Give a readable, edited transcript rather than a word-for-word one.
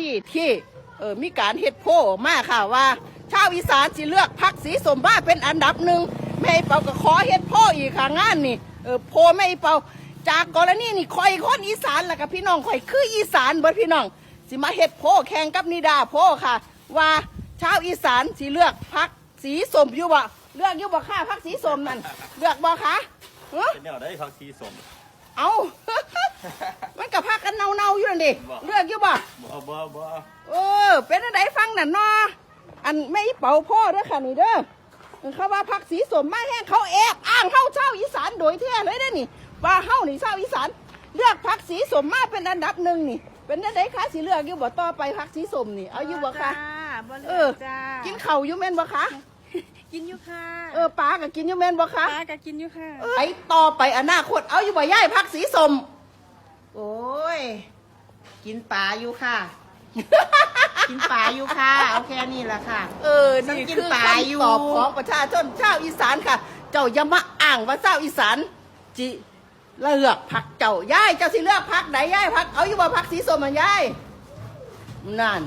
ดีที่มีการเฮ็ดโพลมาค่ะว่าชาวอีสานสิเลือกพรรคสีส้มมาเป็นอันดับหนึ่งแม่เปาก็ขอเฮ็ดโพลอีกค่ะงานนี่โพลแม่เปาจากกรณีนี่คอยคนอีสานแล้วกับพี่น้องคอยคืออีสานเบิดพี่น้องสิมาเฮ็ดโพลแข่งกับนิดาโพลค่ะ ว่าชาวอีสานสิเลือกพรรคสีส้มอยู่บ่เลือกอยู่บ่ค่ะพรรคสีส้มนั่นเลือกบ่คะเป็นแนวได้พักสีสมเอา มันกับพากันเนาอยู่นั่นดิเลือกอยู่บ่บ่เป็นอะไรฟังนั่นเนาะอันไม่เป่าพ่อเด้อค่ะนี่เด้อเขาว่าพักสีสมมาแห้งเขาแอบอ้างเฮาเช่าอีสานโดยแท้เลยเด้อนี่ว่าเฮานี่เช่าอีสานเลือกพักสีสมมาเป็นอันดับหนึ่งนี่เป็นอะไรคะสิเลือกอยู่บ่ต่อไปพักสีสมนี่เอาอยู่บ่คะกินเข่าอยู่แม่นบ่คะกินอยู่ค่ะปลาก็กินอยู่แม่นบ่คะปลาก็กินอยู่ค่ะไอต่อไปอนาคตเอาอยู่บ่ย่ายพักสีสมโอ้ยกินปลาอยู่ค่ะ กินปลาอยู่ค่ะเอาแค่นี้แหละค่ะนี่คือคำตอบของประชาชนชาวอีสานค่ะ เจ้าอย่ามาอ้างว่าชาวอีสานจิเลือกพักเจ้าย่ายเจ้าสิเลือกพักไหนย่ายพักเอาอยู่บ่พักสีส้มมันย่ายนั่น